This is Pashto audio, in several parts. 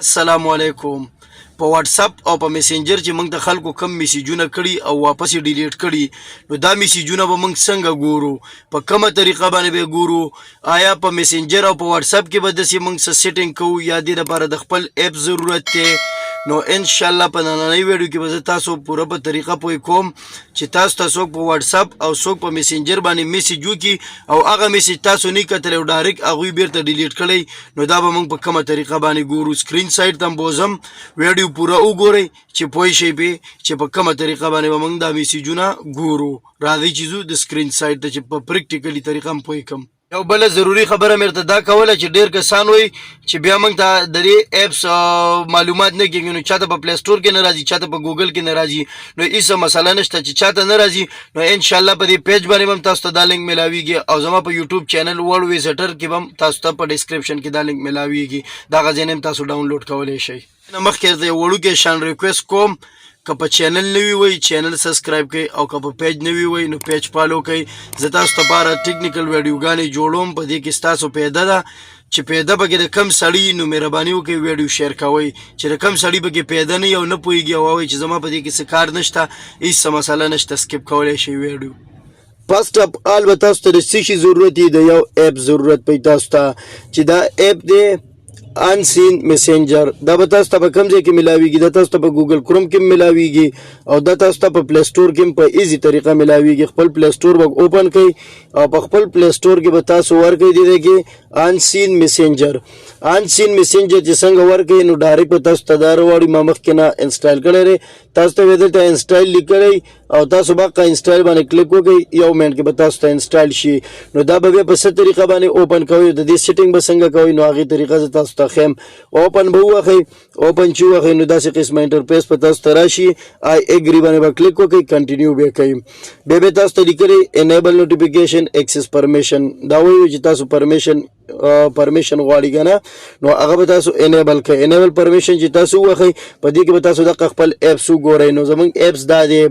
السلام علیکم. په واتس اپ او په میسنجر چې موږ د خلکو کم میسیجونه کړي او واپس یې ډیلیټ کړي، نو دا میسیجونه به موږ څنګه ګورو، په کومه طریقه باندې به ګورو؟ آیا په میسنجر او په واتس اپ کې به داسې موږ څه سیټینګ کوو یا دې لپاره د خپل اپ ضرورت دی؟ نو ان شاء الله په نننۍ ویډیو کې به زه تاسو پوره په طریقه پوه کوم چې تاسو ته څوک په واتس اپ او څوک په میسنجر باندې میسیج وکړي او هغه میسیج تاسو نه کتلی او ډایرکټ هغوی بیرته ډیلیټ کړی، نو دا به موږ په کومه طریقه باندې ګورو. سکرین سایډ ته بوزم، ویډیو پوره وګورئ چې پوه شئ پې چې په کومه طریقه باندې به موږ دا میسیجونه ګورو. راځئ چې ځو د سکرین سایډ ته چې په پریکټیکلي طریقه هم پوه کړم. یو بله ضروري خبره مې ورته دا کوله چې ډېر کسان وایي چې بیا موږ ته د دې اپس معلومات نه کېږي، نو چاته په پلی سټور کې نه راځي، چاته په ګوګل کې نه راځي. نو هېڅ مسله نشته چې چاته نه راځي، نو انشاءالله په دې پیج باندې به هم تاسو ته دا لینک میلاویږي او زما په یوټیوب چینل ورډ ویزټر کې به هم تاسو ته په ډسکرپشن کې دا لینک میلاویږي. دغه ځای نه هم تاسو ډاونلوډ کولی شئ. مخکې د یو وړوکی شان ریکویسټ کوم، که په چینل نوي وئ چینل سبسکرایب کړئ او که په پیج نوي وئ نو پیج فالو کړئ. زه تاسو لپاره ټیکنیکل ویډیوګانې جوړوم، په دې کې ستاسو پیدا ده چې پیدا پکې د کم سړي، نو مهرباني وکړئ ویډیو شیر کوئ چې د کم سړي پکې پیدا نه وي او نه پوهېږي او وایي چې زما په دې کې څه کار نشته، هېڅ مسله نشته، سکپ کولی شئ ویډیو. فرسټ اپ آل به تاسو ته د څه شي ضرورت دی؟ د یو اپ ضرورت پوي تاسو ته چې دا اپ دی انسین میسنجر. دا به تاسو ته په کوم ځای کې میلاویږي؟ دا تاسو ته په ګوګل کروم کې میلاویږي او دا تاسو ته په پلی سټور کې په ایزي طریقه میلاویږي. خپل پلی سټور به اوپن کړئ او په خپل پلی سټور کې به تاسو ورکړئ دې کې انسین میسنجر. انسین میسنجر چې څنګه ورکړئ نو ډایرکټ به تاسو ته دا راوړي. ما مخکې نه انسټال کړی دی، تاسو ته به دلته انسټال لیکلی او تاسو به انسټال باندې کلیک وکړئ، یو منټ کې به تاسو ته انسټال شي. نو دا به بیا په څه طریقه باندې اوپن کوئ، د دې سیټینګ به څنګه کوئ، نو هغې طریقه زه تاسو ته ښیم. اوپن به ووهئ، اوپن چې ووهئ نو داسې قسمه انټرفیس په تاسو ته راشي. آی اګري باندې به کلیک وکړئ، کنټینیو به کوئ. بیا به تاسو ته لیکلی انیبل نوټیفیکیشن ایکسس پرمیشن، دا وایي چې تاسو پرمیشن غواړي که نه، نو هغه به تاسو انیبل کړئ. انیبل پرمیشن چې تاسو ووهئ په دې کې به تاسو دغه خپل اپس وګورئ. نو زموږ اپس دا دی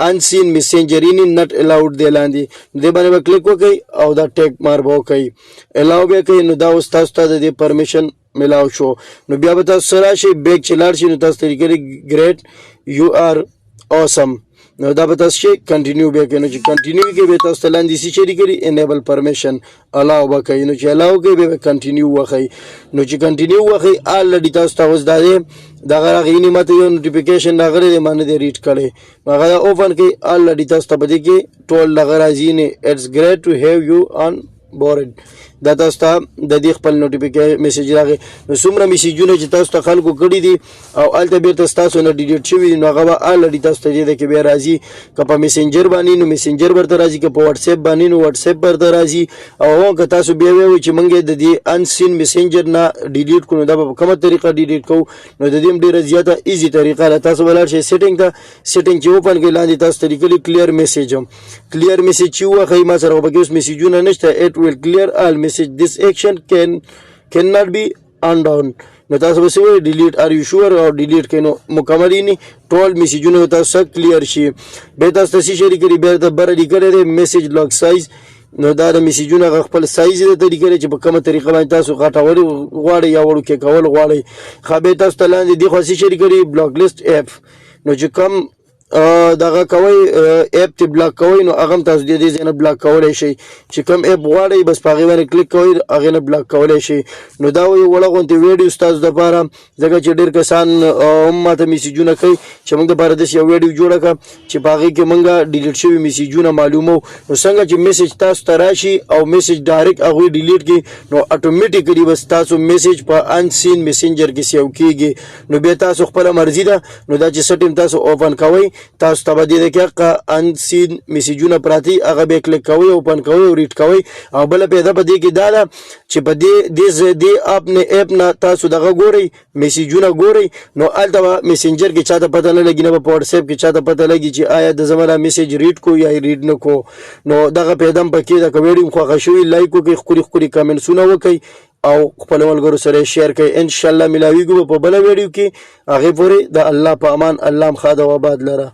انسین میسنجرینی نټ الاؤډ دی لاندې، دې باندې به کلیک وکړئ او دا ټیک مار به وکړئ، الاو به کوئ. نو دا اوس تاسو ته د دې پرمیشن ملاو شو. نو بیا به تاسو سره راشئ، بیک چې لاړ شي نو تاسو ته لیکلي ګریټ یو آر اوسم، نو دا به تاسو شي کنټینیو به کوئ. نو چې کنټینیو کې به تاسو ته لاندې څه شي لیکلي انیبل پرمیشن، الاو به کوئ. نو چې الاو کوئ بیا به کنټینیو وښئ. نو چې کنټینیو وښئ آلرډي تاسو ته اوس دا دی دغه راغلی ماته یو نوټیفیکیشن راغلی دی، ما نه دی ریډ کړی، نو هغه دا اوپن کړئ. آلرډي تاسو ته په دې کې ټول دغه راځي نه اټس ګریټ ټو هیو یو آن بورډ، دا تاسو ته د دې خپل نوټیفیکیشن میسیج راغی. نو څومره میسیجونه چې تاسو ته خلکو کړي دي او هلته بیرته ستاسو نه ډیلیټ شوي دي، نو هغه به آلرډي تاسو ته دې کې بیا راځي. که په میسنجر باندې نو میسنجر ورته راځي، که په واتس اپ باندې نو واتس اپ ورته راځي. او که تاسو بیا وایئ چې موږ د دې انسین میسنجر نه ډیلیټ کړو، دا به په کومه طریقه ډیلیټ کوو؟ نو د دې هم ډېره زیاته ایزي طریقه ده. تاسو به لاړ شئ سیټینګ ته، سیټینګ چې اوپن کړئ لاندې تاسو ته لیکلي کلیر میسیج، کلیر میسیج چې ووهئ ما سره خو پکې اوس میسیجونه نشته. اټ ویل کلیر آل میسیج دس ایکشن can not be undone. نو تاسو به څه وایئ ډیلیټ آر یو شور او ډیلیټ کوئ، نو مکمل یې نه ټول میسیجونه به تاسو سره کلیر شي. بیا تاسو ته څه شی لیکلي، بیا ته بره لیکلی دی میسیج لاک سایز، نو دا د میسیجونه هغه خپل سایز یې درته لیکلی چې په کومه طریقه باندې تاسو غټول غواړئ یا وړوکی کول غواړئ. ښه بیا تاسو ته لاندې دې خوا څه شی لیکلي بلاک لیسټ اپ، نو چې کوم دغه کوئ اپ ته بلاک کوئ نو هغه هم تاسو د دې ځای نه بلاک کولی شئ. چې کوم اپ غواړئ بس په هغې باندې کلیک کوئ، هغې نه بلاک کولی شئ. نو دا یو وړه غوندې ویډیو ستاسو دپاره، ځکه چې ډېر کسان هم ماته میسیجونه کوي چې موږ دپاره داسې یو ویډیو جوړه کړه چې په هغې کې موږ ډیلیټ شوي میسیجونه معلومو. نو څنګه چې میسیج تاسو ته راشي او میسیج ډایرکټ هغوی ډیلیټ کړي، نو اټومیټیکلي به ستاسو میسیج په انسین میسنجر کې سیو کېږي. نو بیا تاسو خپله مرضي ده، نو دا چې څه ټیم تاسو اوپن کوئ تاسو ته به دې کې هغه انسین میسیجونه پراته دي، هغه به کلیک کوئ، اوپن کوئ او ریډ کوئ. او بله پیدا په دې کې دا ده چې په دې اپ نه تاسو دغه ګورئ میسیجونه ګورئ، نو هلته به میسنجر کې چاته پته نه لګي، نه به په واتس اپ کې چاته پته لګي چې آیا د زما دا میسیج ریډ کو یا ریډ نه کو. نو دغه پیدا هم پکې ده. که ویډیو خوښه شوي لایک وکړئ، ښکلي ښکلي کمنټسونه وکړئ او خپل ملګرو سره شیر کړئ. انشاءالله ملاویږو په بله ویډیو کې، هغې پورې د الله په امان. الله هم ښاد او آباد لره.